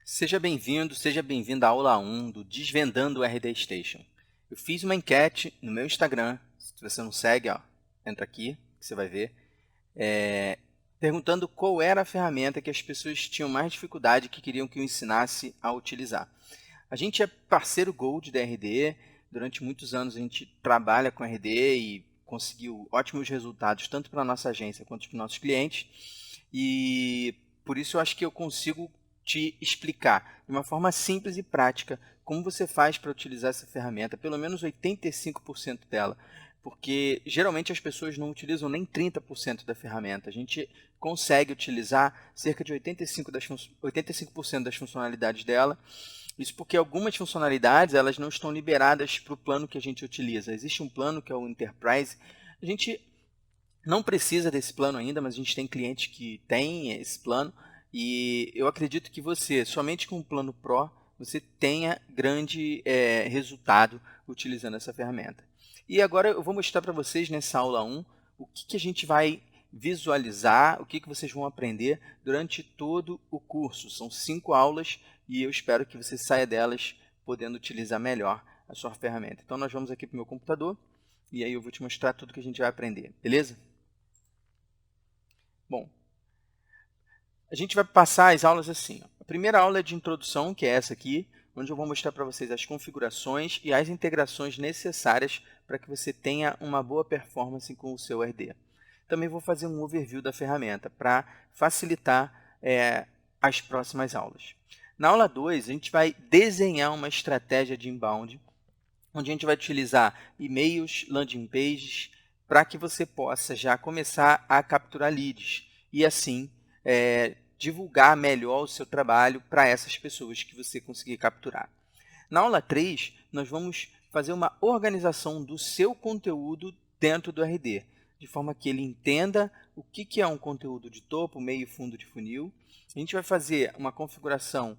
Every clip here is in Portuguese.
Seja bem-vindo à aula 1 do Desvendando o RD Station. Eu fiz uma enquete no meu Instagram, se você não segue, entra aqui, que você vai ver, perguntando qual era a ferramenta que as pessoas tinham mais dificuldade que queriam que eu ensinasse a utilizar. A gente é parceiro Gold da RD, durante muitos anos a gente trabalha com RD e conseguiu ótimos resultados, tanto para a nossa agência quanto para os nossos clientes, e por isso eu acho que eu consigo te explicar de uma forma simples e prática como você faz para utilizar essa ferramenta, pelo menos 85% dela, porque geralmente as pessoas não utilizam nem 30% da ferramenta. A gente consegue utilizar cerca de 85% das funcionalidades dela. Isso porque algumas funcionalidades elas não estão liberadas para o plano que a gente utiliza. Existe um plano que é o Enterprise. A gente não precisa desse plano ainda, mas a gente tem clientes que têm esse plano. E eu acredito que você, somente com o plano Pro, você tenha grande resultado utilizando essa ferramenta. E agora eu vou mostrar para vocês nessa aula 1 o que a gente vai visualizar, o que vocês vão aprender durante todo o curso. São 5 aulas e eu espero que você saia delas podendo utilizar melhor a sua ferramenta. Então nós vamos aqui para o meu computador e aí eu vou te mostrar tudo que a gente vai aprender, beleza? Bom, a gente vai passar as aulas assim. A primeira aula é de introdução, que é essa aqui, onde eu vou mostrar para vocês as configurações e as integrações necessárias para que você tenha uma boa performance com o seu RD. Também vou fazer um overview da ferramenta para facilitar as próximas aulas. Na aula 2, a gente vai desenhar uma estratégia de inbound, onde a gente vai utilizar e-mails, landing pages, para que você possa já começar a capturar leads e assim divulgar melhor o seu trabalho para essas pessoas que você conseguir capturar. Na aula 3, nós vamos fazer uma organização do seu conteúdo dentro do RD, de forma que ele entenda o que é um conteúdo de topo, meio e fundo de funil. A gente vai fazer uma configuração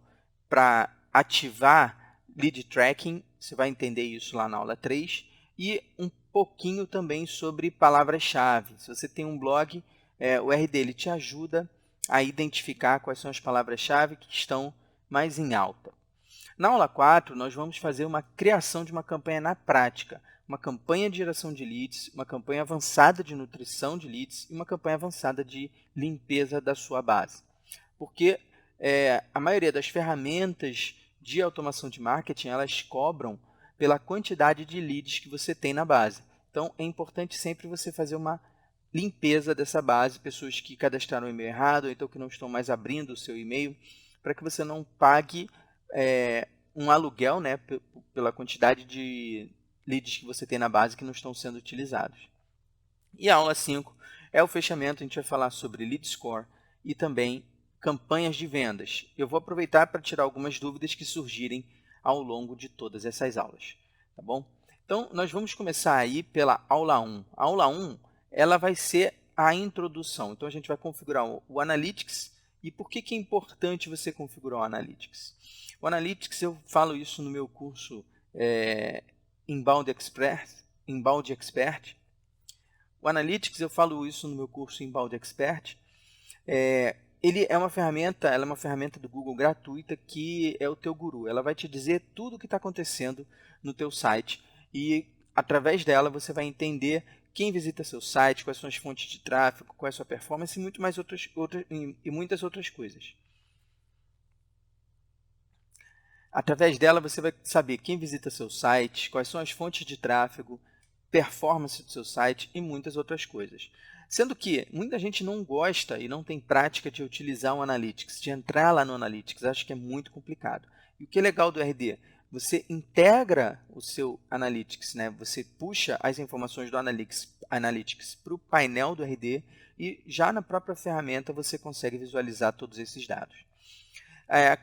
para ativar lead tracking, você vai entender isso lá na aula 3, e um pouquinho também sobre palavras-chave. Se você tem um blog, o RD ele te ajuda a identificar quais são as palavras-chave que estão mais em alta. Na aula 4, nós vamos fazer uma criação de uma campanha na prática, uma campanha de geração de leads, uma campanha avançada de nutrição de leads e uma campanha avançada de limpeza da sua base. Porque a maioria das ferramentas de automação de marketing, elas cobram pela quantidade de leads que você tem na base. Então, é importante sempre você fazer uma limpeza dessa base, pessoas que cadastraram o e-mail errado, ou então que não estão mais abrindo o seu e-mail, para que você não pague um aluguel, né, pela quantidade de leads que você tem na base que não estão sendo utilizados. E a aula 5 é o fechamento, a gente vai falar sobre lead score e também campanhas de vendas. Eu vou aproveitar para tirar algumas dúvidas que surgirem ao longo de todas essas aulas, tá bom? Então, nós vamos começar aí pela aula 1. A aula 1, ela vai ser a introdução. Então, a gente vai configurar o Analytics. E por que é importante você configurar o Analytics? O Analytics, eu falo isso no meu curso Inbound Expert. O Analytics, eu falo isso no meu curso Inbound Expert. Ele é uma ferramenta, ela é uma ferramenta do Google gratuita que é o teu guru. Ela vai te dizer tudo o que está acontecendo no teu site e através dela você vai entender quem visita seu site, quais são as fontes de tráfego, qual é a sua performance e muitas outras coisas. Através dela você vai saber quem visita seu site, quais são as fontes de tráfego, performance do seu site e muitas outras coisas. Sendo que muita gente não gosta e não tem prática de utilizar o Analytics, de entrar lá no Analytics, acha que é muito complicado. E o que é legal do RD? Você integra o seu Analytics, né? Você puxa as informações do Analytics para o painel do RD e já na própria ferramenta você consegue visualizar todos esses dados.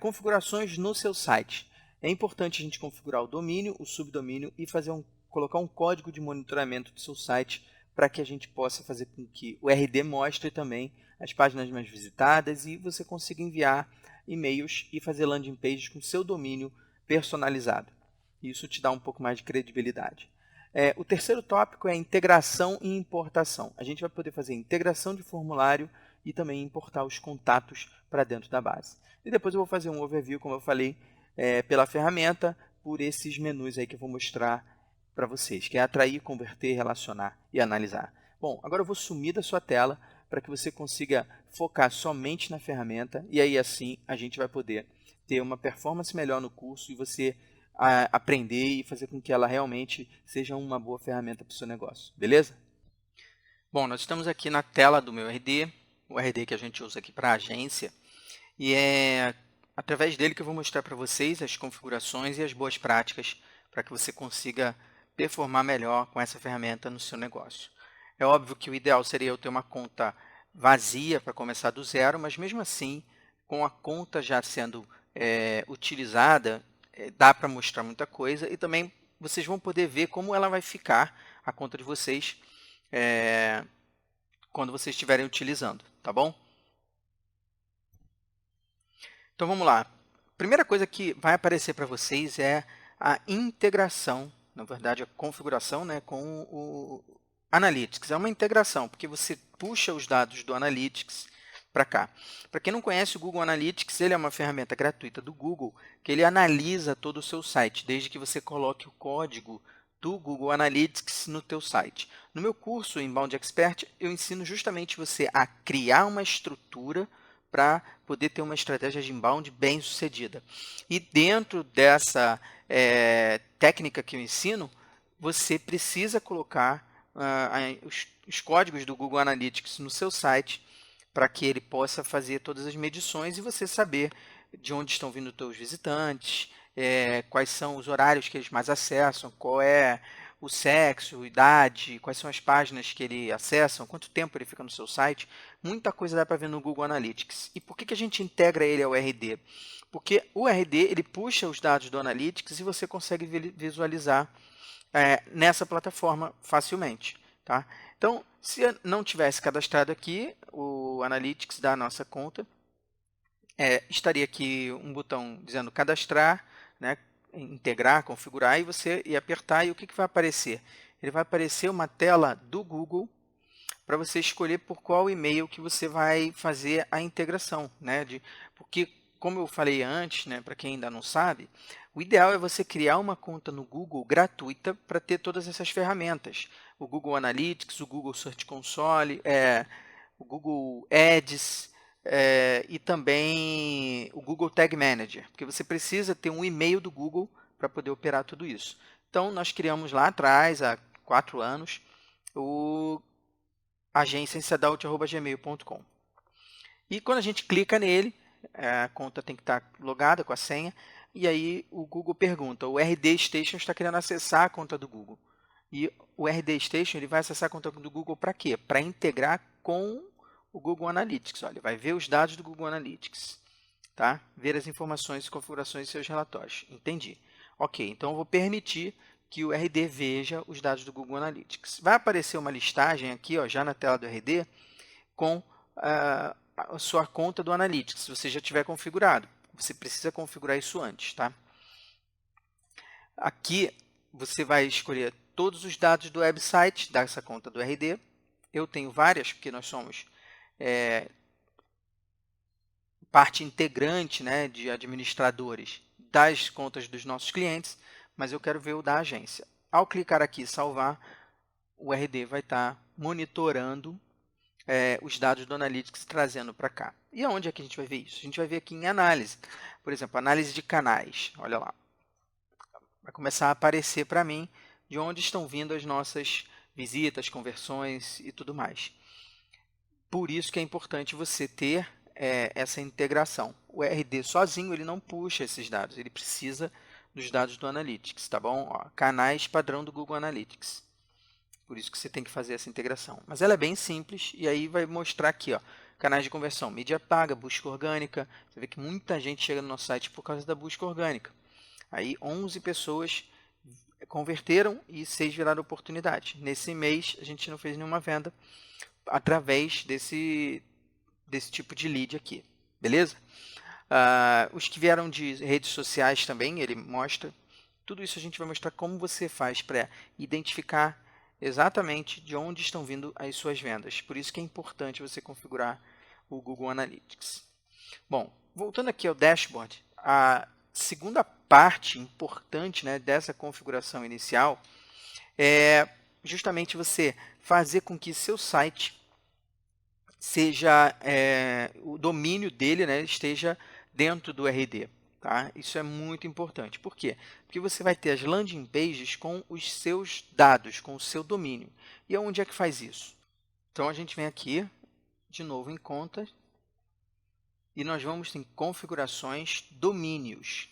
Configurações no seu site. É importante a gente configurar o domínio, o subdomínio e colocar um código de monitoramento do seu site para que a gente possa fazer com que o RD mostre também as páginas mais visitadas e você consiga enviar e-mails e fazer landing pages com seu domínio personalizado. Isso te dá um pouco mais de credibilidade. O terceiro tópico é integração e importação. A gente vai poder fazer integração de formulário e também importar os contatos para dentro da base. E depois eu vou fazer um overview, como eu falei, pela ferramenta, por esses menus aí que eu vou mostrar para vocês, que é atrair, converter, relacionar e analisar. Bom, agora eu vou sumir da sua tela para que você consiga focar somente na ferramenta e aí assim a gente vai poder ter uma performance melhor no curso e você aprender e fazer com que ela realmente seja uma boa ferramenta para o seu negócio, beleza? Bom, nós estamos aqui na tela do meu RD, o RD que a gente usa aqui para agência, e é através dele que eu vou mostrar para vocês as configurações e as boas práticas para que você consiga performar melhor com essa ferramenta no seu negócio. É óbvio que o ideal seria eu ter uma conta vazia para começar do zero, mas mesmo assim, com a conta já sendo utilizada, dá para mostrar muita coisa e também vocês vão poder ver como ela vai ficar, a conta de vocês, quando vocês estiverem utilizando, tá bom? Então vamos lá. Primeira coisa que vai aparecer para vocês é a integração, na verdade a configuração, né, com o Analytics. É uma integração, porque você puxa os dados do Analytics para cá. Para quem não conhece o Google Analytics, ele é uma ferramenta gratuita do Google que ele analisa todo o seu site, desde que você coloque o código do Google Analytics no teu site. No meu curso Inbound Expert, eu ensino justamente você a criar uma estrutura para poder ter uma estratégia de inbound bem sucedida. E dentro dessa técnica que eu ensino, você precisa colocar os códigos do Google Analytics no seu site para que ele possa fazer todas as medições e você saber de onde estão vindo os seus visitantes, quais são os horários que eles mais acessam, qual é o sexo, idade, quais são as páginas que ele acessam, quanto tempo ele fica no seu site. Muita coisa dá para ver no Google Analytics. E por que a gente integra ele ao RD? Porque o RD ele puxa os dados do Analytics e você consegue visualizar nessa plataforma facilmente. Tá? Então, se eu não tivesse cadastrado aqui o Analytics da nossa conta, estaria aqui um botão dizendo cadastrar, né, integrar, configurar, e você ia apertar, e o que vai aparecer? Ele vai aparecer uma tela do Google para você escolher por qual e-mail que você vai fazer a integração, né? Porque, como eu falei antes, né, para quem ainda não sabe, o ideal é você criar uma conta no Google gratuita para ter todas essas ferramentas. O Google Analytics, o Google Search Console, o Google Ads, e também o Google Tag Manager, porque você precisa ter um e-mail do Google para poder operar tudo isso. Então, nós criamos lá atrás, há 4 anos, o agenciainsadalt@gmail.com. E quando a gente clica nele, a conta tem que estar logada com a senha, e aí o Google pergunta, o RD Station está querendo acessar a conta do Google. E o RD Station ele vai acessar a conta do Google para quê? Para integrar com o Google Analytics. Olha, vai ver os dados do Google Analytics, tá? Ver as informações e configurações de seus relatórios. Entendi. Ok, então eu vou permitir que o RD veja os dados do Google Analytics. Vai aparecer uma listagem aqui, ó, já na tela do RD, com a sua conta do Analytics, se você já tiver configurado. Você precisa configurar isso antes, tá? Aqui você vai escolher todos os dados do website dessa conta do RD. Eu tenho várias, porque nós somos parte integrante, né, de administradores das contas dos nossos clientes, mas eu quero ver o da agência. Ao clicar aqui em salvar, o RD vai estar monitorando os dados do Analytics trazendo para cá. E aonde é que a gente vai ver isso? A gente vai ver aqui em análise. Por exemplo, análise de canais. Olha lá. Vai começar a aparecer para mim de onde estão vindo as nossas visitas, conversões e tudo mais. Por isso que é importante você ter essa integração. O RD sozinho ele não puxa esses dados, ele precisa dos dados do Analytics, tá bom? Ó, canais padrão do Google Analytics. Por isso que você tem que fazer essa integração. Mas ela é bem simples e aí vai mostrar aqui, ó, canais de conversão, mídia paga, busca orgânica. Você vê que muita gente chega no nosso site por causa da busca orgânica. Aí 11 pessoas converteram e 6 viraram oportunidade. Nesse mês a gente não fez nenhuma venda através desse tipo de lead aqui, beleza? Os que vieram de redes sociais também, ele mostra. Tudo isso a gente vai mostrar como você faz para identificar exatamente de onde estão vindo as suas vendas. Por isso que é importante você configurar o Google Analytics. Bom, voltando aqui ao dashboard, a segunda parte importante, né, dessa configuração inicial é justamente você fazer com que seu site seja, o domínio dele, né, esteja dentro do RD. Tá? Isso é muito importante. Por quê? Porque você vai ter as landing pages com os seus dados, com o seu domínio. E onde é que faz isso? Então, a gente vem aqui, de novo em contas, e nós vamos em configurações, domínios.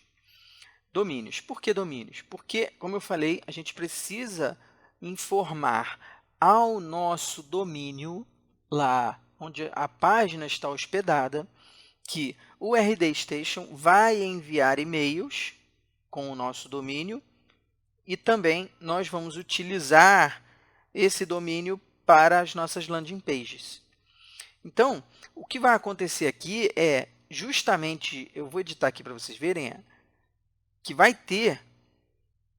Domínios. Por que domínios? Porque, como eu falei, a gente precisa informar ao nosso domínio, lá onde a página está hospedada, que o RD Station vai enviar e-mails com o nosso domínio e também nós vamos utilizar esse domínio para as nossas landing pages. Então, o que vai acontecer aqui é justamente, eu vou editar aqui para vocês verem, que vai ter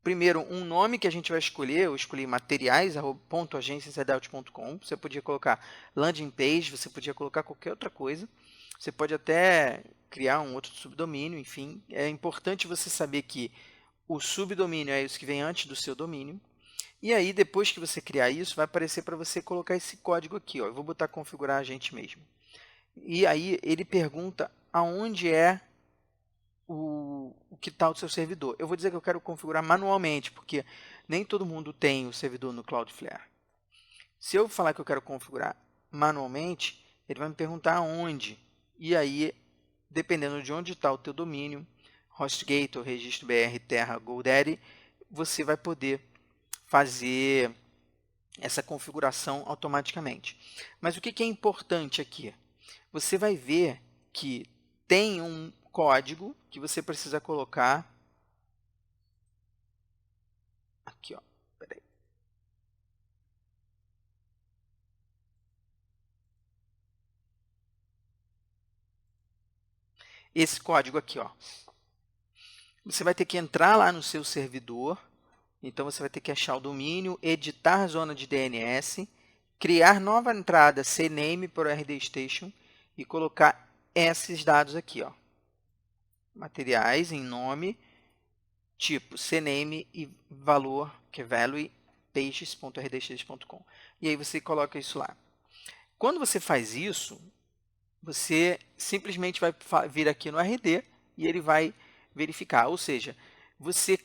primeiro um nome que a gente vai escolher. Eu escolhi materiais.agenciainsideout.com. Você podia colocar landing page, você podia colocar qualquer outra coisa. Você pode até criar um outro subdomínio, enfim. É importante você saber que o subdomínio é isso que vem antes do seu domínio. E aí, depois que você criar isso, vai aparecer para você colocar esse código aqui. Ó. Eu vou botar configurar agente mesmo. E aí, ele pergunta aonde é o que está o seu servidor. Eu vou dizer que eu quero configurar manualmente, porque nem todo mundo tem o servidor no Cloudflare. Se eu falar que eu quero configurar manualmente, ele vai me perguntar aonde. E aí, dependendo de onde está o teu domínio, HostGator, ou Registro BR, Terra, GoDaddy, você vai poder fazer essa configuração automaticamente. Mas o que é importante aqui? Você vai ver que tem um código que você precisa colocar aqui, ó. Peraí. Esse código aqui, ó. Você vai ter que entrar lá no seu servidor. Então, você vai ter que achar o domínio, editar a zona de DNS, criar nova entrada CNAME para o RD Station e colocar esses dados aqui, ó. Materiais em nome, tipo CNAME e valor, que é value, pages.rdstation.com. E aí você coloca isso lá. Quando você faz isso, você simplesmente vai vir aqui no RD e ele vai verificar. Ou seja, você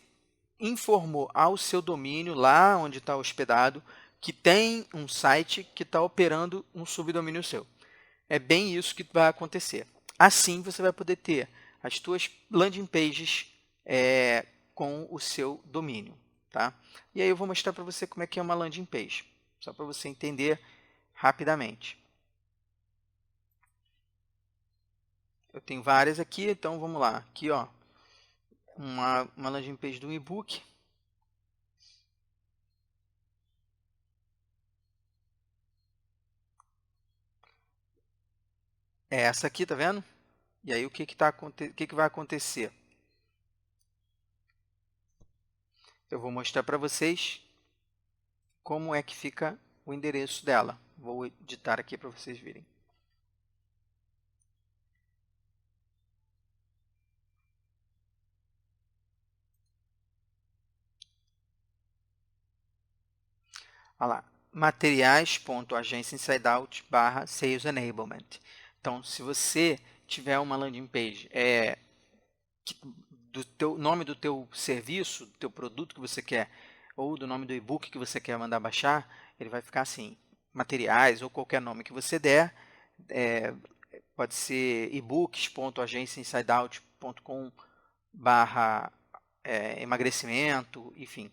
informou ao seu domínio, lá onde está hospedado, que tem um site que está operando um subdomínio seu. É bem isso que vai acontecer. Assim, você vai poder ter as suas landing pages com o seu domínio. Tá? E aí eu vou mostrar para você como é que é uma landing page, só para você entender rapidamente. Eu tenho várias aqui, então vamos lá. Aqui, ó, uma landing page do e-book. É essa aqui, tá vendo? E aí o que vai acontecer? Eu vou mostrar para vocês como é que fica o endereço dela. Vou editar aqui para vocês verem. Olha lá, materiais.agenciainsideout/sales enablement. Então, se você tiver uma landing page do teu nome do teu serviço, do teu produto que você quer, ou do nome do e-book que você quer mandar baixar, ele vai ficar assim, materiais ou qualquer nome que você der, pode ser ebooks.agenciainsideout.com/emagrecimento, enfim.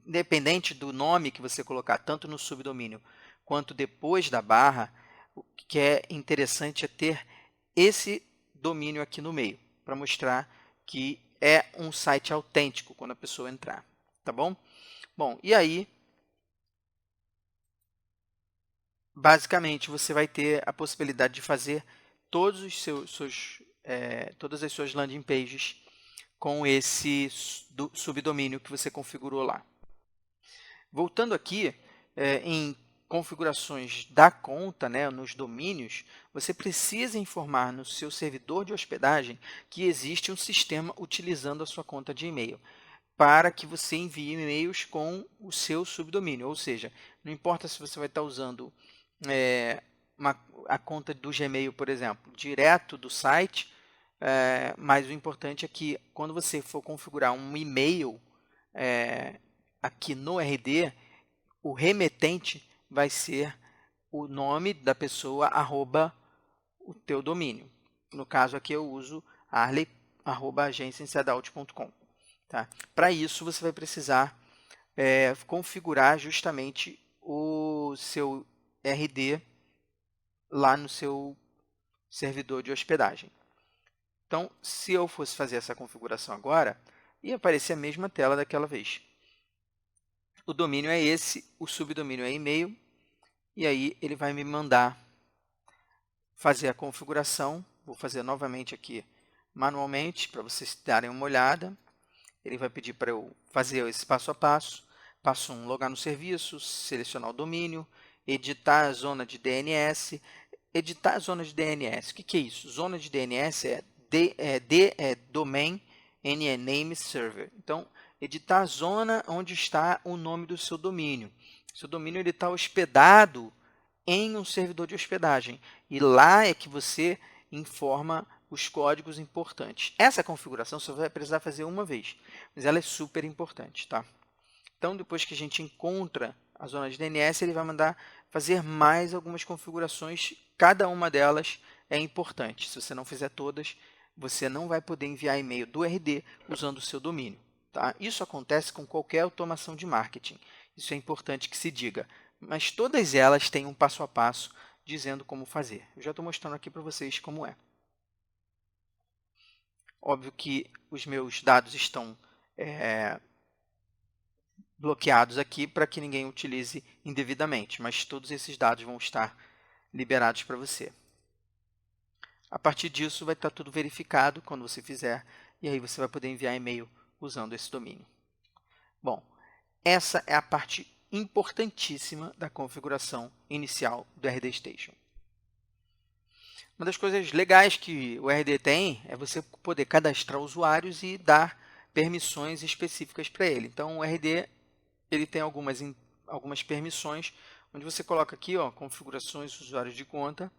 Independente do nome que você colocar, tanto no subdomínio quanto depois da barra, o que é interessante é ter esse domínio aqui no meio, para mostrar que é um site autêntico quando a pessoa entrar, tá bom? Bom, e aí, basicamente, você vai ter a possibilidade de fazer todas as suas landing pages com esse subdomínio que você configurou lá. Voltando aqui, em configurações da conta, né, nos domínios, você precisa informar no seu servidor de hospedagem que existe um sistema utilizando a sua conta de e-mail, para que você envie e-mails com o seu subdomínio. Ou seja, não importa se você vai estar usando a conta do Gmail, por exemplo, direto do site, mas o importante é que quando você for configurar um e-mail aqui no RD, o remetente vai ser o nome da pessoa, o teu domínio. No caso aqui eu uso arley@agenciainsadalt.com. Tá? Para isso, você vai precisar configurar justamente o seu RD lá no seu servidor de hospedagem. Então, se eu fosse fazer essa configuração agora, ia aparecer a mesma tela daquela vez. O domínio é esse, o subdomínio é e-mail, e aí ele vai me mandar fazer a configuração. Vou fazer novamente aqui manualmente, para vocês darem uma olhada. Ele vai pedir para eu fazer esse passo a passo. Passo 1, logar no serviço, selecionar o domínio, editar a zona de DNS. Editar a zona de DNS, o que é isso? Zona de DNS é Domain Name Server. Então, editar a zona onde está o nome do seu domínio. Seu domínio está hospedado em um servidor de hospedagem. E lá é que você informa os códigos importantes. Essa configuração você vai precisar fazer uma vez, mas ela é super importante. Tá? Então, depois que a gente encontra a zona de DNS, ele vai mandar fazer mais algumas configurações. Cada uma delas é importante. Se você não fizer todas, você não vai poder enviar e-mail do RD usando o seu domínio. Tá? Isso acontece com qualquer automação de marketing. Isso é importante que se diga. Mas todas elas têm um passo a passo dizendo como fazer. Eu já estou mostrando aqui para vocês como é. Óbvio que os meus dados estão bloqueados aqui para que ninguém utilize indevidamente, mas todos esses dados vão estar liberados para você. A partir disso, vai estar tudo verificado quando você fizer, e aí você vai poder enviar e-mail usando esse domínio. Bom, essa é a parte importantíssima da configuração inicial do RD Station. Uma das coisas legais que o RD tem é você poder cadastrar usuários e dar permissões específicas para ele. Então, o RD ele tem algumas permissões, onde você coloca aqui, configurações usuários de conta,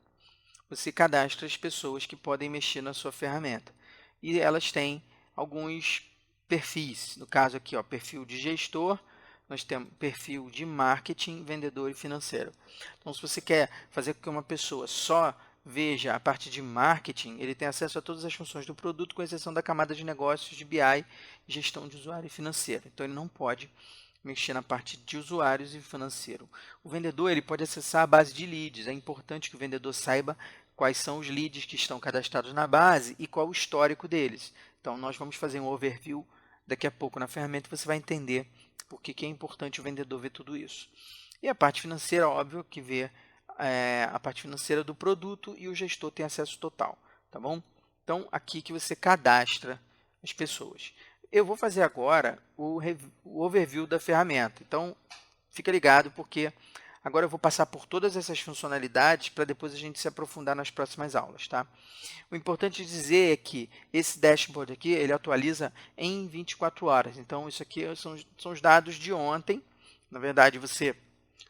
você cadastra as pessoas que podem mexer na sua ferramenta. E elas têm alguns perfis, no caso aqui, perfil de gestor, nós temos perfil de marketing, vendedor e financeiro. Então, se você quer fazer com que uma pessoa só veja a parte de marketing, ele tem acesso a todas as funções do produto, com exceção da camada de negócios, de BI, gestão de usuário e financeiro. Então, ele não pode mexer na parte de usuários e financeiro. O vendedor ele pode acessar a base de leads. É importante que o vendedor saiba quais são os leads que estão cadastrados na base e qual o histórico deles. Então, nós vamos fazer um overview daqui a pouco na ferramenta e você vai entender por que é importante o vendedor ver tudo isso. E a parte financeira, óbvio, que vê a parte financeira do produto e o gestor tem acesso total. Tá bom? Então, aqui que você cadastra as pessoas. Eu vou fazer agora o overview da ferramenta. Então, fica ligado, porque agora eu vou passar por todas essas funcionalidades para depois a gente se aprofundar nas próximas aulas. Tá? O importante dizer é que esse dashboard aqui, ele atualiza em 24 horas. Então, isso aqui são os dados de ontem. Na verdade, você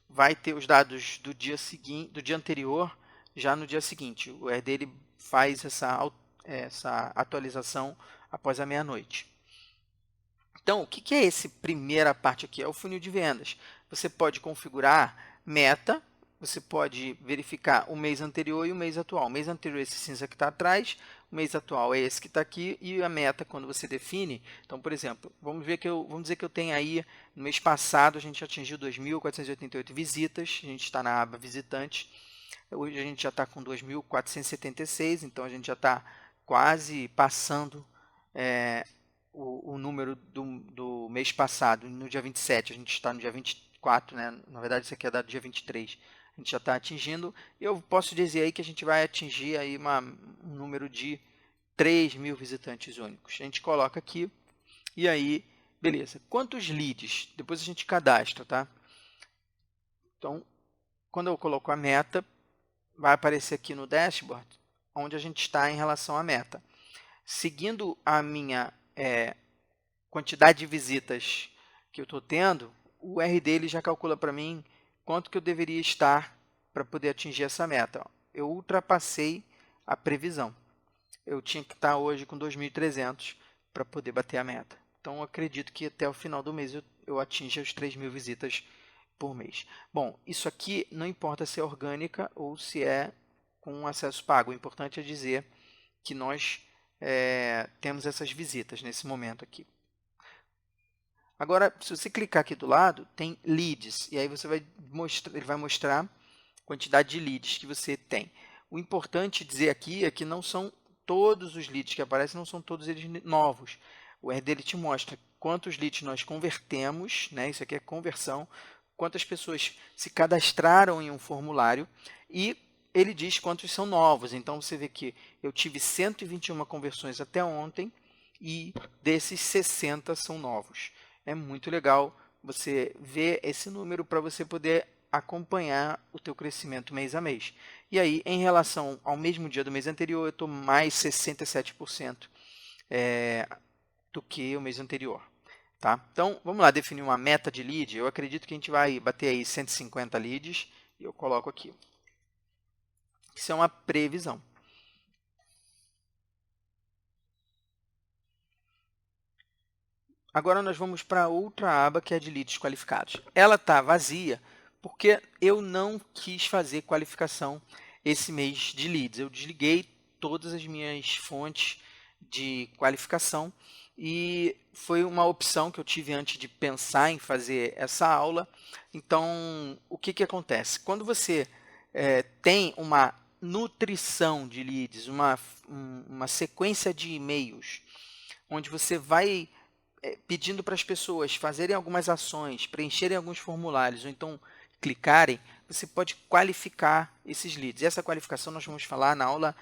vai ter os dados do dia seguinte, do dia anterior, já no dia seguinte. O RD ele faz essa atualização após a meia-noite. Então, o que é essa primeira parte aqui? É o funil de vendas. Você pode configurar meta, você pode verificar o mês anterior e o mês atual. O mês anterior é esse cinza que está atrás, o mês atual é esse que está aqui, e a meta, quando você define, então, por exemplo, vamos dizer que eu tenho aí, no mês passado, a gente atingiu 2.488 visitas, a gente está na aba visitantes, hoje a gente já está com 2.476, então a gente já está quase passando o número do mês passado, no dia 27, a gente está no dia 24, né? Na verdade isso aqui é dado dia 23, a gente já está atingindo, eu posso dizer aí que a gente vai atingir aí um número de 3.000 visitantes únicos. A gente coloca aqui, e aí, beleza. Quantos leads? Depois a gente cadastra, tá? Então, quando eu coloco a meta, vai aparecer aqui no dashboard onde a gente está em relação à meta. Seguindo a minha quantidade de visitas que eu estou tendo, o RD ele já calcula para mim quanto que eu deveria estar para poder atingir essa meta. Eu ultrapassei a previsão. Eu tinha que estar hoje com 2.300 para poder bater a meta. Então, eu acredito que até o final do mês eu atinja as 3.000 visitas por mês. Bom, isso aqui não importa se é orgânica ou se é com acesso pago. O importante é dizer que nós temos essas visitas nesse momento aqui. Agora, se você clicar aqui do lado, tem leads. E aí ele vai mostrar a quantidade de leads que você tem. O importante dizer aqui é que não são todos os leads que aparecem, não são todos eles novos. O RD ele te mostra quantos leads nós convertemos, né? Isso aqui é conversão, quantas pessoas se cadastraram em um formulário e ele diz quantos são novos. Então, você vê que eu tive 121 conversões até ontem e desses 60 são novos. É muito legal você ver esse número para você poder acompanhar o teu crescimento mês a mês. E aí, em relação ao mesmo dia do mês anterior, eu estou mais 67% do que o mês anterior. Tá? Então, vamos lá definir uma meta de lead. Eu acredito que a gente vai bater aí 150 leads e eu coloco aqui. Isso é uma previsão. Agora nós vamos para outra aba que é de leads qualificados. Ela está vazia porque eu não quis fazer qualificação esse mês de leads. Eu desliguei todas as minhas fontes de qualificação e foi uma opção que eu tive antes de pensar em fazer essa aula. Então, o que acontece? Quando você tem uma nutrição de leads, uma sequência de e-mails, onde você vai pedindo para as pessoas fazerem algumas ações, preencherem alguns formulários, ou então clicarem, você pode qualificar esses leads. Essa qualificação nós vamos falar na aula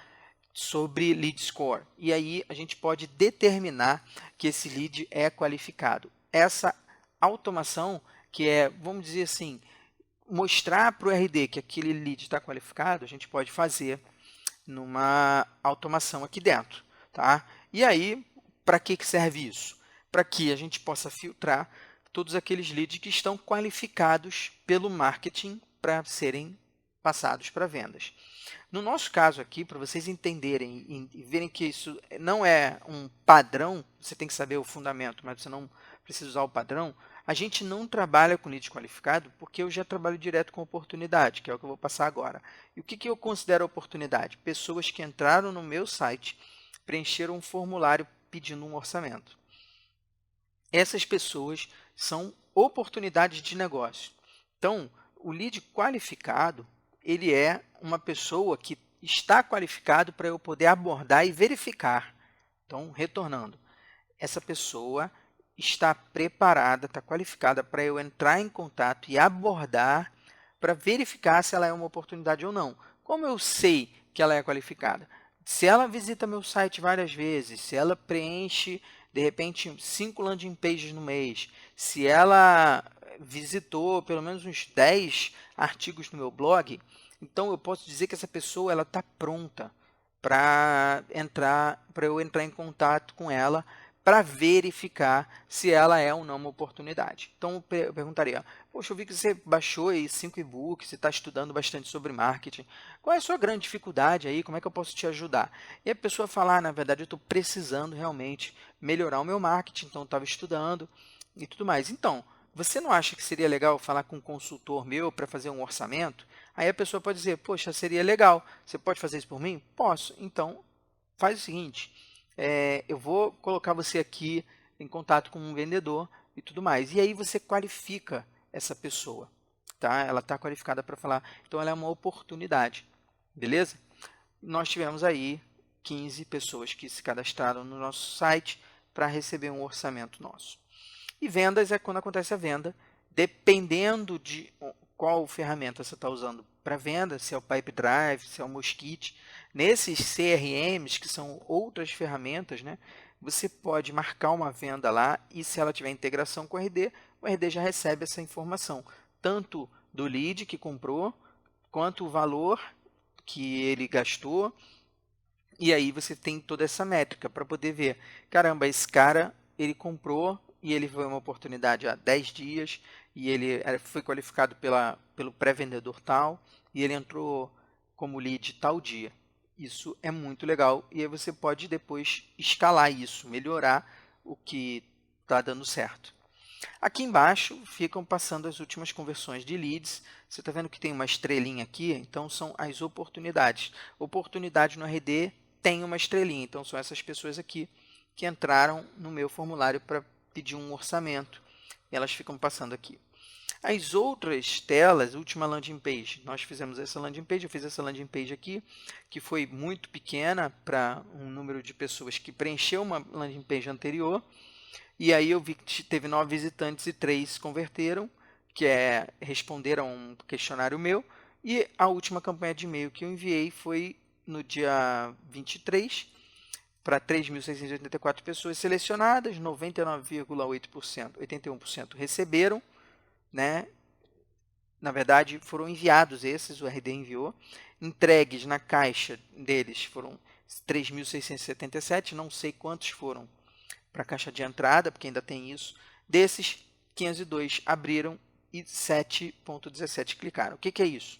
sobre lead score. E aí a gente pode determinar que esse lead é qualificado. Essa automação, que é, vamos dizer assim, mostrar para o RD que aquele lead está qualificado, a gente pode fazer numa automação aqui dentro. Tá? E aí, para que serve isso? Para que a gente possa filtrar todos aqueles leads que estão qualificados pelo marketing para serem passados para vendas. No nosso caso aqui, para vocês entenderem e verem que isso não é um padrão, você tem que saber o fundamento, mas você não precisa usar o padrão, a gente não trabalha com lead qualificado porque eu já trabalho direto com oportunidade, que é o que eu vou passar agora. E o que eu considero oportunidade? Pessoas que entraram no meu site, preencheram um formulário pedindo um orçamento. Essas pessoas são oportunidades de negócio. Então, o lead qualificado, ele é uma pessoa que está qualificado para eu poder abordar e verificar. Então, retornando, essa pessoa está preparada, está qualificada para eu entrar em contato e abordar para verificar se ela é uma oportunidade ou não. Como eu sei que ela é qualificada? Se ela visita meu site várias vezes, se ela preenche, de repente, 5 landing pages no mês, se ela visitou pelo menos uns 10 artigos no meu blog, então eu posso dizer que essa pessoa está pronta para eu entrar em contato com ela para verificar se ela é ou não uma oportunidade. Então, eu perguntaria, poxa, eu vi que você baixou aí 5 e-books, você está estudando bastante sobre marketing. Qual é a sua grande dificuldade aí? Como é que eu posso te ajudar? E a pessoa falar, na verdade, eu estou precisando realmente melhorar o meu marketing, então eu estava estudando e tudo mais. Então, você não acha que seria legal falar com um consultor meu para fazer um orçamento? Aí a pessoa pode dizer, poxa, seria legal. Você pode fazer isso por mim? Posso. Então, faz o seguinte, eu vou colocar você aqui em contato com um vendedor e tudo mais. E aí você qualifica essa pessoa. Tá? Ela está qualificada para falar. Então, ela é uma oportunidade. Beleza? Nós tivemos aí 15 pessoas que se cadastraram no nosso site para receber um orçamento nosso. E vendas é quando acontece a venda, dependendo de qual ferramenta você está usando para venda, se é o Pipedrive, se é o Mosquite. Nesses CRMs, que são outras ferramentas, né, você pode marcar uma venda lá e se ela tiver integração com o RD já recebe essa informação, tanto do lead que comprou, quanto o valor que ele gastou, e aí você tem toda essa métrica para poder ver, caramba, esse cara, ele comprou e ele foi uma oportunidade há 10 dias, e ele foi qualificado pelo pré-vendedor tal, e ele entrou como lead tal dia. Isso é muito legal, e aí você pode depois escalar isso, melhorar o que está dando certo. Aqui embaixo ficam passando as últimas conversões de leads. Você está vendo que tem uma estrelinha aqui? Então, são as oportunidades. Oportunidade no RD tem uma estrelinha. Então, são essas pessoas aqui que entraram no meu formulário para pedir um orçamento. E elas ficam passando aqui. As outras telas, última landing page, nós fizemos essa landing page, eu fiz essa landing page aqui, que foi muito pequena para um número de pessoas que preencheu uma landing page anterior. E aí eu vi que teve 9 visitantes e 3 converteram, responderam a um questionário meu. E a última campanha de e-mail que eu enviei foi no dia 23, para 3.684 pessoas selecionadas, 99,8%, 81% receberam, né? Na verdade, foram enviados esses, o RD enviou. Entregues na caixa deles foram 3.677, não sei quantos foram para a caixa de entrada, porque ainda tem isso. Desses, 502 abriram e 7,17 clicaram. O que é isso?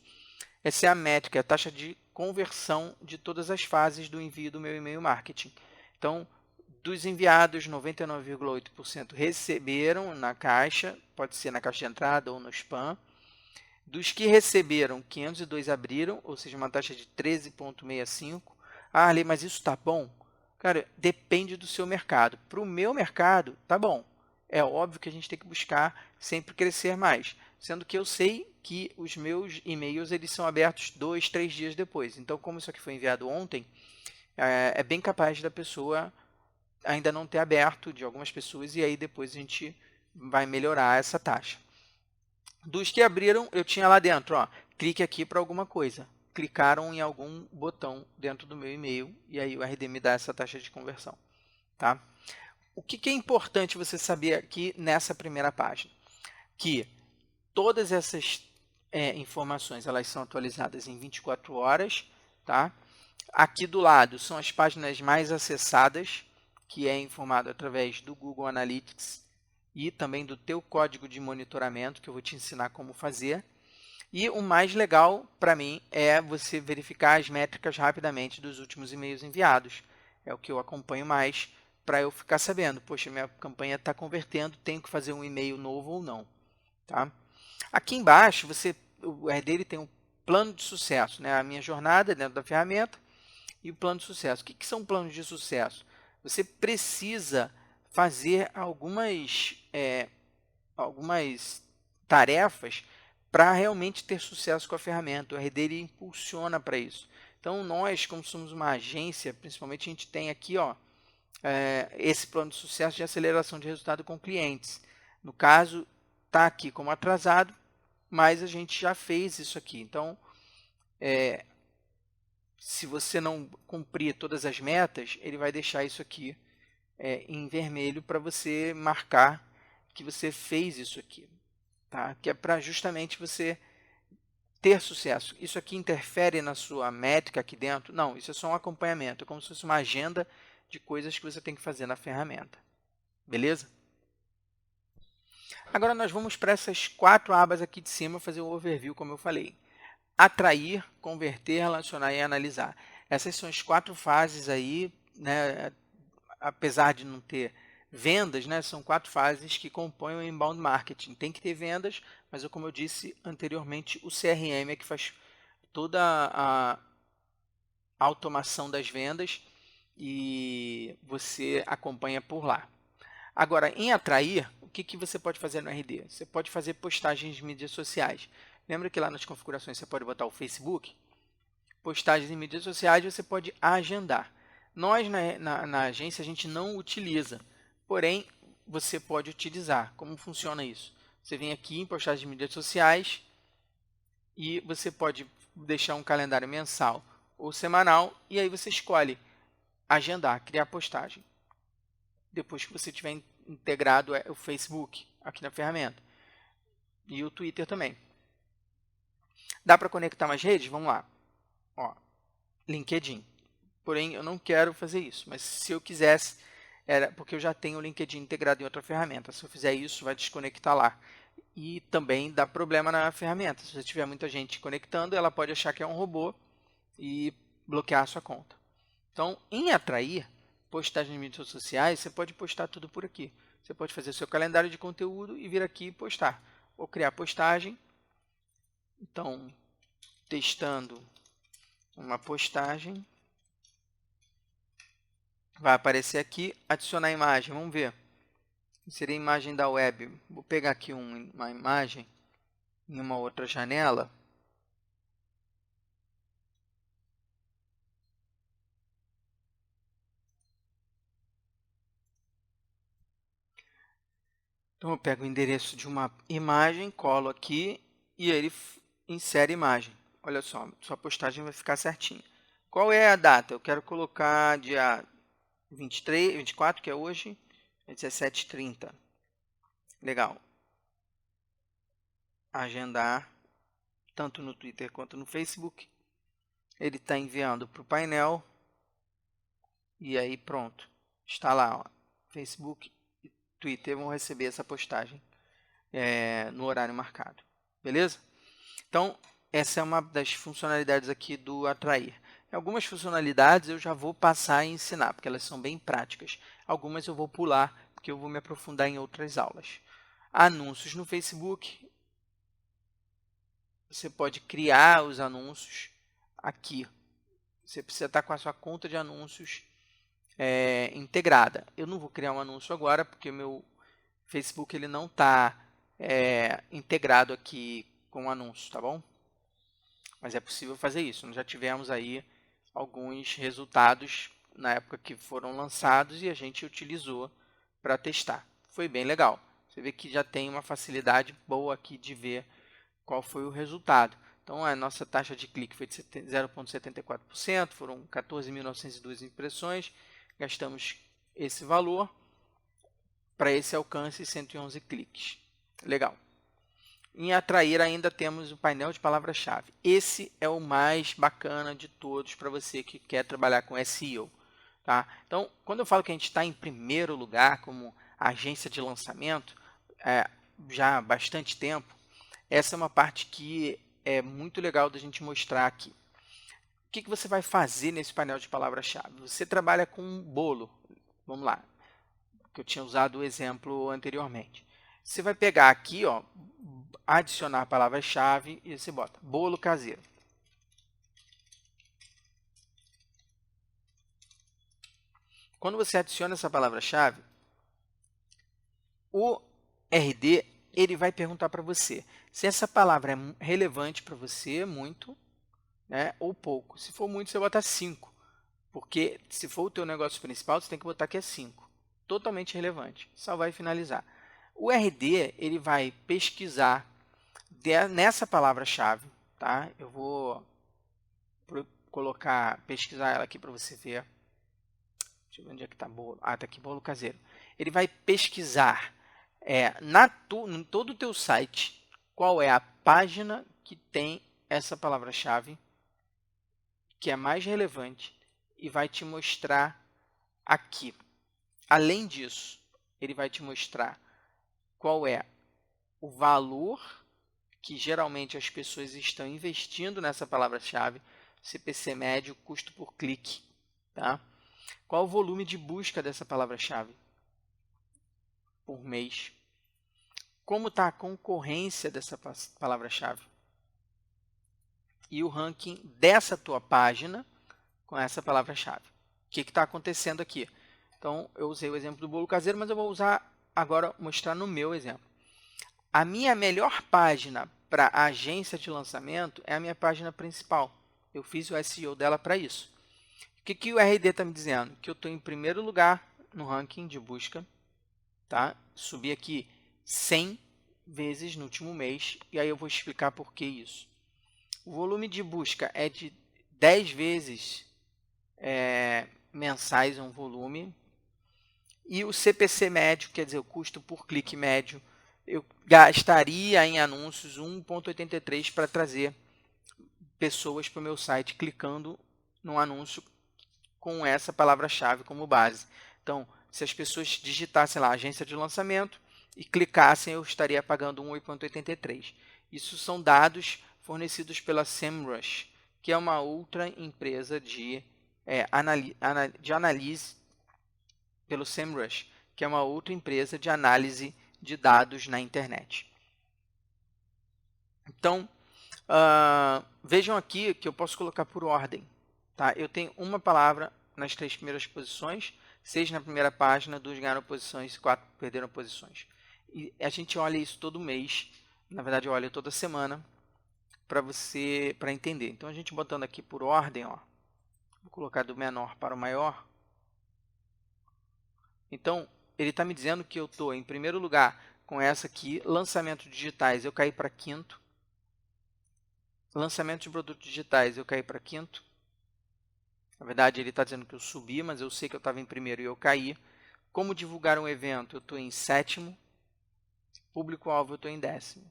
Essa é a métrica, a taxa de conversão de todas as fases do envio do meu e-mail marketing. Então, dos enviados, 99,8% receberam na caixa, pode ser na caixa de entrada ou no spam. Dos que receberam, 502 abriram, ou seja, uma taxa de 13,65. Ah, Arley, mas isso está bom? Cara, depende do seu mercado. Para o meu mercado, tá bom. É óbvio que a gente tem que buscar sempre crescer mais. Sendo que eu sei que os meus e-mails eles são abertos 2, 3 dias depois. Então, como isso aqui foi enviado ontem, é bem capaz da pessoa ainda não ter aberto, de algumas pessoas, e aí depois a gente vai melhorar essa taxa. Dos que abriram, eu tinha lá dentro, ó, clique aqui para alguma coisa. Clicaram em algum botão dentro do meu e-mail e aí o RD me dá essa taxa de conversão. Tá? O que é importante você saber aqui nessa primeira página? Que todas essas informações elas são atualizadas em 24 horas. Tá? Aqui do lado são as páginas mais acessadas, que é informado através do Google Analytics e também do teu código de monitoramento, que eu vou te ensinar como fazer. E o mais legal para mim é você verificar as métricas rapidamente dos últimos e-mails enviados. É o que eu acompanho mais para eu ficar sabendo, poxa, minha campanha está convertendo, tenho que fazer um e-mail novo ou não. Tá? Aqui embaixo, o RD tem um plano de sucesso, né? A minha jornada dentro da ferramenta e o plano de sucesso. O que são planos de sucesso? Você precisa fazer algumas tarefas para realmente ter sucesso com a ferramenta. O RD ele impulsiona para isso. Então, nós, como somos uma agência, principalmente a gente tem aqui esse plano de sucesso de aceleração de resultado com clientes. No caso, está aqui como atrasado, mas a gente já fez isso aqui. Então, se você não cumprir todas as metas, ele vai deixar isso aqui em vermelho para você marcar que você fez isso aqui. Tá? Que é para justamente você ter sucesso. Isso aqui interfere na sua métrica aqui dentro? Não, isso é só um acompanhamento. É como se fosse uma agenda de coisas que você tem que fazer na ferramenta. Beleza? Agora nós vamos para essas 4 abas aqui de cima fazer o overview, como eu falei. Atrair, converter, relacionar e analisar. Essas são as 4 fases aí, né? Apesar de não ter vendas, né, são 4 fases que compõem o inbound marketing. Tem que ter vendas, mas como eu disse anteriormente, o CRM é que faz toda a automação das vendas e você acompanha por lá. Agora, em atrair, o que você pode fazer no RD? Você pode fazer postagens de mídias sociais. Lembra que lá nas configurações você pode botar o Facebook? Postagens em mídias sociais você pode agendar. Nós, na agência, a gente não utiliza, porém, você pode utilizar. Como funciona isso? Você vem aqui em postagens de mídias sociais e você pode deixar um calendário mensal ou semanal e aí você escolhe agendar, criar postagem. Depois que você tiver integrado o Facebook aqui na ferramenta e o Twitter também. Dá para conectar mais redes? Vamos lá. Ó, LinkedIn. Porém, eu não quero fazer isso, mas se eu quisesse, era porque eu já tenho o LinkedIn integrado em outra ferramenta. Se eu fizer isso, vai desconectar lá. E também dá problema na ferramenta. Se você tiver muita gente conectando, ela pode achar que é um robô e bloquear a sua conta. Então, em atrair postagens nas mídias sociais, você pode postar tudo por aqui. Você pode fazer seu calendário de conteúdo e vir aqui e postar. Ou criar postagem. Então, testando uma postagem. Vai aparecer aqui, adicionar imagem, vamos ver. Inserir imagem da web. Vou pegar aqui uma imagem em uma outra janela. Então, eu pego o endereço de uma imagem, colo aqui e ele insere imagem. Olha só, sua postagem vai ficar certinha. Qual é a data? Eu quero colocar dia 24, que é hoje, 17h30. Legal. Agendar, tanto no Twitter quanto no Facebook. Ele está enviando para o painel. E aí pronto. Está lá, ó. Facebook e Twitter vão receber essa postagem no horário marcado. Beleza? Então, essa é uma das funcionalidades aqui do Atrair. Algumas funcionalidades eu já vou passar a ensinar, porque elas são bem práticas. Algumas eu vou pular, porque eu vou me aprofundar em outras aulas. Anúncios no Facebook. Você pode criar os anúncios aqui. Você precisa estar com a sua conta de anúncios integrada. Eu não vou criar um anúncio agora, porque o meu Facebook ele não está integrado aqui com anúncio, tá bom? Mas é possível fazer isso. Nós já tivemos aí alguns resultados na época que foram lançados e a gente utilizou para testar. Foi bem legal. Você vê que já tem uma facilidade boa aqui de ver qual foi o resultado. Então, a nossa taxa de clique foi de 0,74%, foram 14.902 impressões, gastamos esse valor para esse alcance 111 cliques. Legal. Em atrair ainda temos o painel de palavra-chave. Esse é o mais bacana de todos para você que quer trabalhar com SEO. Tá? Então, quando eu falo que a gente está em primeiro lugar como agência de lançamento, já há bastante tempo, essa é uma parte que é muito legal da gente mostrar aqui. O que você vai fazer nesse painel de palavra-chave? Você trabalha com um bolo. Vamos lá, que eu tinha usado o exemplo anteriormente. Você vai pegar aqui, ó, adicionar a palavra-chave e você bota bolo caseiro. Quando você adiciona essa palavra-chave, o RD ele vai perguntar para você se essa palavra é relevante para você, muito, né, ou pouco. Se for muito, você bota 5, porque se for o teu negócio principal, você tem que botar que é 5. Totalmente relevante. Salvar e finalizar. O RD ele vai pesquisar nessa palavra-chave, tá? Eu vou pesquisar ela aqui para você ver. Deixa eu ver onde é que está bolo. Ah, está aqui, bolo caseiro. Ele vai pesquisar em todo o teu site qual é a página que tem essa palavra-chave que é mais relevante e vai te mostrar aqui. Além disso, ele vai te mostrar qual é o valor que geralmente as pessoas estão investindo nessa palavra-chave, CPC médio, custo por clique. Tá? Qual o volume de busca dessa palavra-chave por mês? Como está a concorrência dessa palavra-chave? E o ranking dessa tua página com essa palavra-chave. O que está acontecendo aqui? Então, eu usei o exemplo do bolo caseiro, mas eu vou usar agora, mostrar no meu exemplo. A minha melhor página para a agência de lançamento é a minha página principal. Eu fiz o SEO dela para isso. O que o RD está me dizendo? Que eu estou em primeiro lugar no ranking de busca. Tá? Subi aqui 100 vezes no último mês, e aí eu vou explicar por que isso. O volume de busca é de 10 vezes mensais, um volume. E o CPC médio, quer dizer, o custo por clique médio, eu gastaria em anúncios 1,83 para trazer pessoas para o meu site clicando num anúncio com essa palavra-chave como base. Então, se as pessoas digitassem lá agência de lançamento e clicassem, eu estaria pagando 1,83. Isso são dados fornecidos pela SEMrush, que é uma outra empresa de análise pelo SEMrush, que é uma outra empresa de análise de dados na internet. Então, vejam aqui que eu posso colocar por ordem. Tá? Eu tenho uma palavra nas 3 primeiras posições, 6 na primeira página, 2 ganharam posições e 4 perderam posições. E a gente olha isso todo mês, na verdade eu olho toda semana, para entender. Então, a gente botando aqui por ordem, ó, vou colocar do menor para o maior. Então, ele está me dizendo que eu estou em primeiro lugar com essa aqui, lançamentos digitais, eu caí para quinto. Lançamento de produtos digitais, eu caí para quinto. Na verdade, ele está dizendo que eu subi, mas eu sei que eu estava em primeiro e eu caí. Como divulgar um evento, eu estou em sétimo. Público-alvo, eu estou em décimo.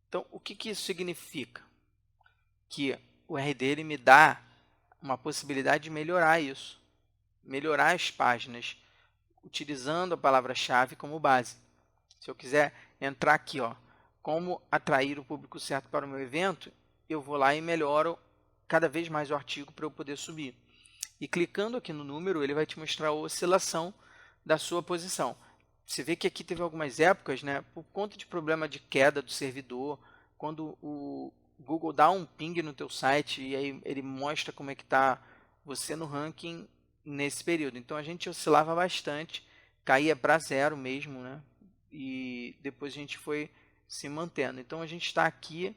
Então, o que isso significa? Que o RD ele me dá uma possibilidade de melhorar isso. Melhorar as páginas, utilizando a palavra-chave como base. Se eu quiser entrar aqui, ó, como atrair o público certo para o meu evento, eu vou lá e melhoro cada vez mais o artigo para eu poder subir. E clicando aqui no número, ele vai te mostrar a oscilação da sua posição. Você vê que aqui teve algumas épocas, né, por conta de problema de queda do servidor, quando o Google dá um ping no teu site e aí ele mostra como é que está você no ranking nesse período. Então, a gente oscilava bastante, caía para zero mesmo, né? E depois a gente foi se mantendo. Então, a gente está aqui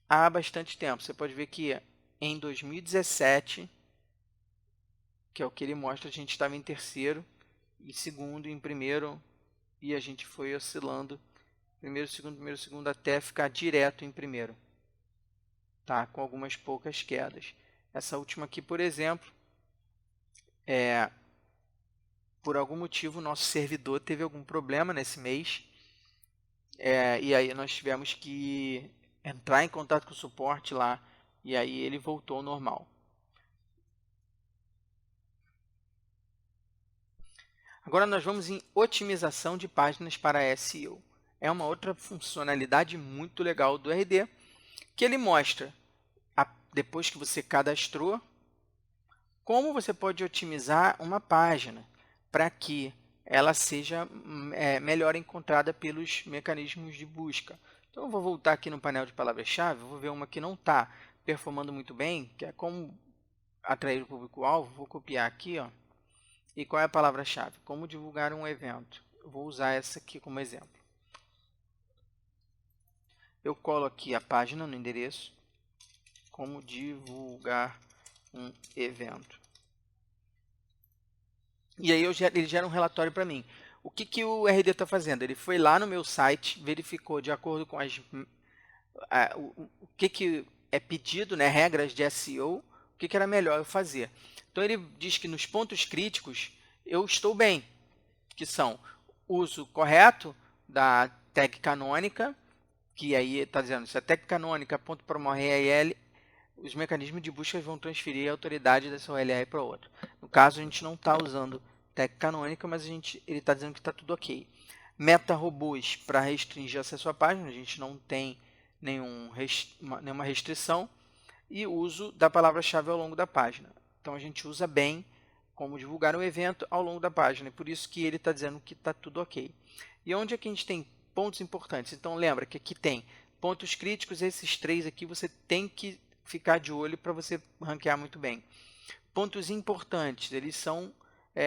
há bastante tempo. Você pode ver que em 2017, que é o que ele mostra, a gente estava em terceiro, em segundo, em primeiro, e a gente foi oscilando primeiro, segundo, até ficar direto em primeiro, tá? Com algumas poucas quedas. Essa última aqui, por exemplo, por algum motivo, o nosso servidor teve algum problema nesse mês, e aí nós tivemos que entrar em contato com o suporte lá, e aí ele voltou ao normal. Agora nós vamos em otimização de páginas para SEO. É uma outra funcionalidade muito legal do RD, que ele mostra, depois que você cadastrou, como você pode otimizar uma página para que ela seja melhor encontrada pelos mecanismos de busca. Então, eu vou voltar aqui no painel de palavras-chave, vou ver uma que não está performando muito bem, que é como atrair o público-alvo. Vou copiar aqui, ó. E qual é a palavra-chave? Como divulgar um evento. Eu vou usar essa aqui como exemplo. Eu colo aqui a página no endereço. Como divulgar um evento. E aí ele gera um relatório para mim. O que o RD está fazendo? Ele foi lá no meu site, verificou de acordo com o que é pedido, né, regras de SEO, o que era melhor eu fazer. Então, ele diz que nos pontos críticos eu estou bem, que são uso correto da tag canônica, que aí está dizendo, se a tag canônica ponto promo URL, os mecanismos de busca vão transferir a autoridade dessa URL para outra. No caso, a gente não está usando tag canônica, mas ele está dizendo que está tudo ok. Meta robôs para restringir acesso à página, a gente não tem nenhuma restrição. E uso da palavra-chave ao longo da página. Então, a gente usa bem como divulgar um evento ao longo da página. É por isso que ele está dizendo que está tudo ok. E onde é que a gente tem pontos importantes? Então, lembra que aqui tem pontos críticos. Esses 3 aqui você tem que ficar de olho para você ranquear muito bem. Pontos importantes, eles são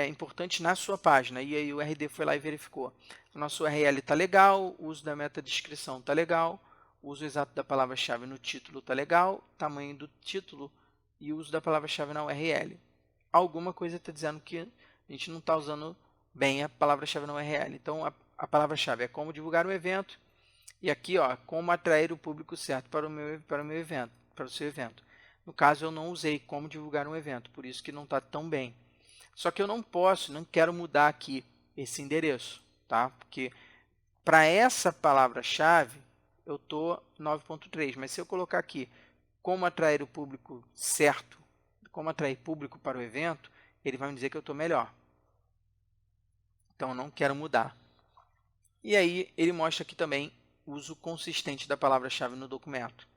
importantes na sua página. E aí o RD foi lá e verificou. O nosso URL está legal, o uso da meta-descrição está legal, o uso exato da palavra-chave no título está legal, tamanho do título e o uso da palavra-chave na URL. Alguma coisa está dizendo que a gente não está usando bem a palavra-chave na URL. Então, a palavra-chave é como divulgar um evento. E aqui, ó, como atrair o público certo para o evento, para o seu evento. No caso, eu não usei como divulgar um evento, por isso que não está tão bem. Só que eu não quero mudar aqui esse endereço, tá? Porque para essa palavra-chave eu estou 9.3, mas se eu colocar aqui como atrair o público certo, como atrair público para o evento, ele vai me dizer que eu estou melhor. Então, eu não quero mudar. E aí, ele mostra aqui também o uso consistente da palavra-chave no documento.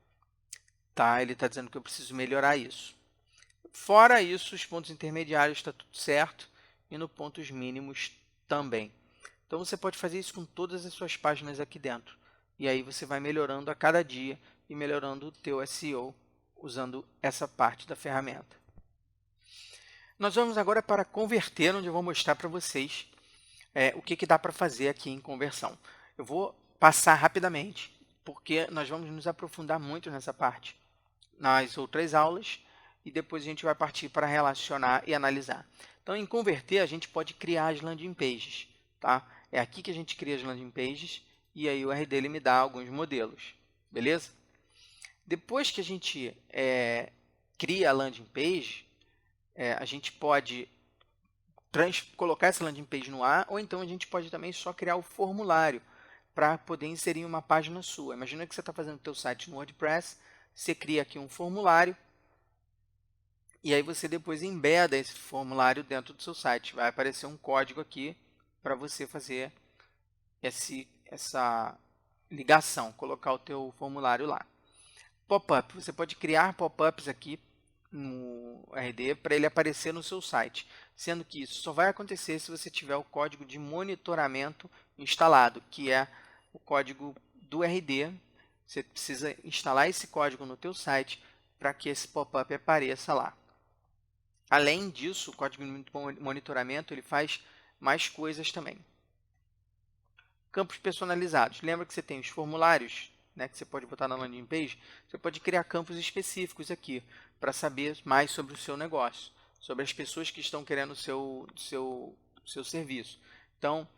Tá? Ele está dizendo que eu preciso melhorar isso. Fora isso, os pontos intermediários está tudo certo e no pontos mínimos também. Então, você pode fazer isso com todas as suas páginas aqui dentro. E aí você vai melhorando a cada dia e melhorando o teu SEO usando essa parte da ferramenta. Nós vamos agora para converter, onde eu vou mostrar para vocês o que dá para fazer aqui em conversão. Eu vou passar rapidamente, porque nós vamos nos aprofundar muito nessa parte nas outras aulas e depois a gente vai partir para relacionar e analisar. Então, em converter, a gente pode criar as landing pages. Tá? É aqui que a gente cria as landing pages e aí o RD ele me dá alguns modelos. Beleza? Depois que a gente cria a landing page, a gente pode colocar essa landing page no ar, ou então a gente pode também só criar o formulário para poder inserir uma página sua. Imagina que você está fazendo o teu site no WordPress, você cria aqui um formulário, e aí você depois embeda esse formulário dentro do seu site. Vai aparecer um código aqui para você fazer essa ligação, colocar o teu formulário lá. Pop-up, você pode criar pop-ups aqui no RD para ele aparecer no seu site, sendo que isso só vai acontecer se você tiver o código de monitoramento instalado, que é o código do RD. Você precisa instalar esse código no teu site para que esse pop-up apareça lá. Além disso, o código de monitoramento ele faz mais coisas também. Campos personalizados. Lembra que você tem os formulários, né, que você pode botar na landing page? Você pode criar campos específicos aqui para saber mais sobre o seu negócio, sobre as pessoas que estão querendo o seu serviço. Então,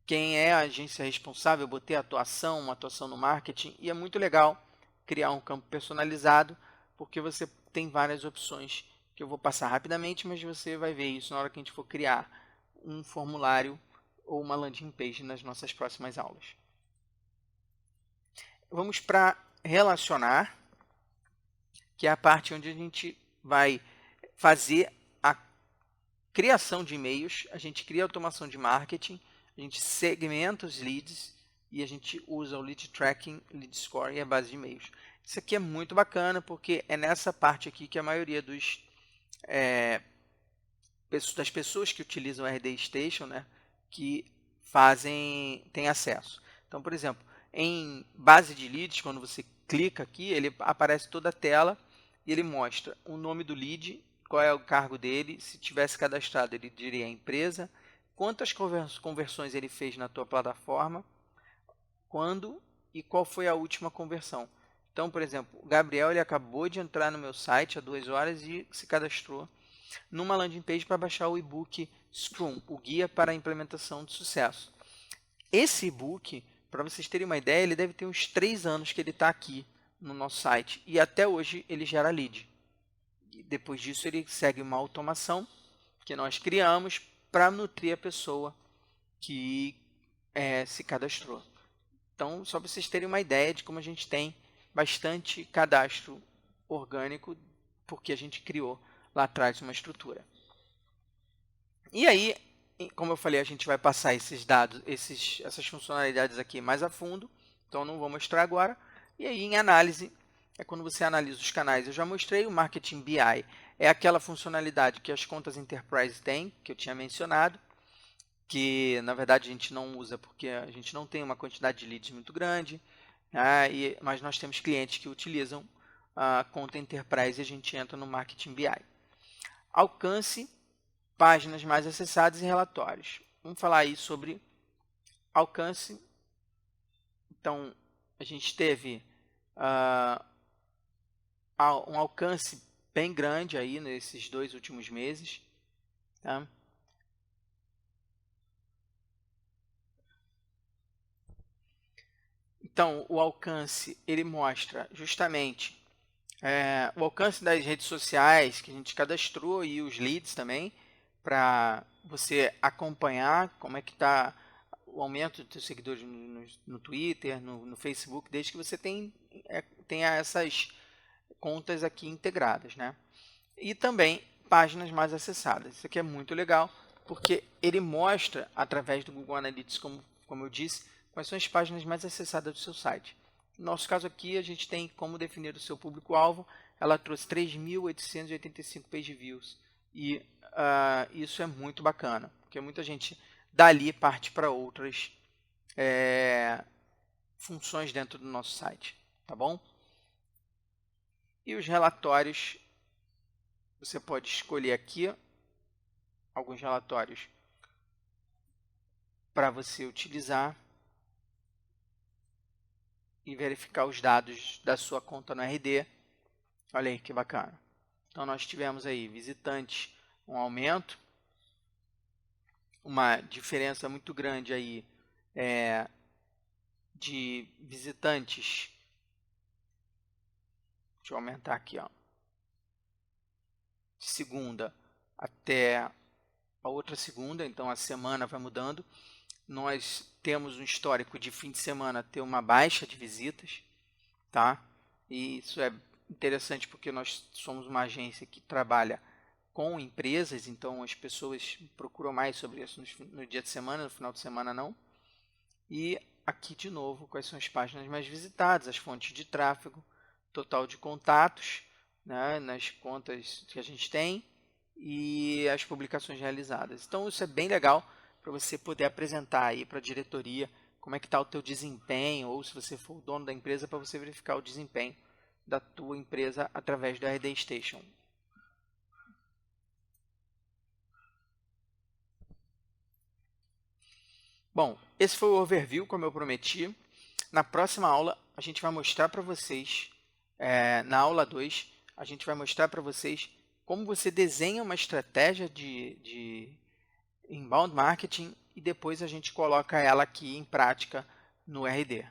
quem é a agência responsável, eu botei uma atuação no marketing, e é muito legal criar um campo personalizado, porque você tem várias opções que eu vou passar rapidamente, mas você vai ver isso na hora que a gente for criar um formulário ou uma landing page nas nossas próximas aulas. Vamos para relacionar, que é a parte onde a gente vai fazer a criação de e-mails, a gente cria automação de marketing, a gente segmenta os leads e a gente usa o lead tracking, lead score e a base de e-mails. Isso aqui é muito bacana porque é nessa parte aqui que a maioria das pessoas que utilizam o RD Station, né, que tem acesso. Então, por exemplo, em base de leads, quando você clica aqui, ele aparece toda a tela e ele mostra o nome do lead, qual é o cargo dele, se tivesse cadastrado ele diria a empresa, quantas conversões ele fez na tua plataforma, quando e qual foi a última conversão. Então, por exemplo, o Gabriel ele acabou de entrar no meu site há 2 horas e se cadastrou numa landing page para baixar o e-book Scrum, o Guia para a Implementação de Sucesso. Esse e-book, para vocês terem uma ideia, ele deve ter uns 3 anos que ele está aqui no nosso site e até hoje ele gera lead. E depois disso ele segue uma automação que nós criamos para nutrir a pessoa que se cadastrou. Então, só para vocês terem uma ideia de como a gente tem bastante cadastro orgânico, porque a gente criou lá atrás uma estrutura. E aí, como eu falei, a gente vai passar esses dados, essas funcionalidades aqui mais a fundo, então não vou mostrar agora. E aí, em análise, é quando você analisa os canais. Eu já mostrei o Marketing BI, é aquela funcionalidade que as contas Enterprise têm, que eu tinha mencionado, que na verdade a gente não usa porque a gente não tem uma quantidade de leads muito grande, mas nós temos clientes que utilizam a conta Enterprise e a gente entra no Marketing BI. Alcance, páginas mais acessadas e relatórios. Vamos falar aí sobre alcance. Então, a gente teve um alcance bem grande aí nesses 2 últimos meses. Tá? Então, o alcance ele mostra justamente o alcance das redes sociais que a gente cadastrou e os leads também, para você acompanhar como é que está o aumento dos seus seguidores no Twitter, no Facebook, desde que você tenha essas contas aqui integradas, né? E também páginas mais acessadas. Isso aqui é muito legal, porque ele mostra, através do Google Analytics, como eu disse, quais são as páginas mais acessadas do seu site. No nosso caso aqui, a gente tem como definir o seu público-alvo. Ela trouxe 3.885 page views. E isso é muito bacana, porque muita gente dali parte para outras funções dentro do nosso site, tá bom? E os relatórios, você pode escolher aqui alguns relatórios para você utilizar e verificar os dados da sua conta no RD. Olha aí que bacana. Então, nós tivemos aí visitantes, um aumento, uma diferença muito grande aí de visitantes. Deixa eu aumentar aqui, ó. De segunda até a outra segunda, então a semana vai mudando. Nós temos um histórico de fim de semana ter uma baixa de visitas, tá? E isso é interessante porque nós somos uma agência que trabalha com empresas, então as pessoas procuram mais sobre isso no dia de semana, no final de semana não. E aqui de novo, quais são as páginas mais visitadas, as fontes de tráfego, total de contatos, né, nas contas que a gente tem e as publicações realizadas. Então isso é bem legal para você poder apresentar aí para a diretoria como é que está o teu desempenho, ou se você for o dono da empresa, para você verificar o desempenho da tua empresa através do RD Station. Bom, esse foi o overview, como eu prometi. Na próxima aula, a gente vai mostrar para vocês, na aula 2, a gente vai mostrar para vocês como você desenha uma estratégia de inbound marketing e depois a gente coloca ela aqui em prática no RD.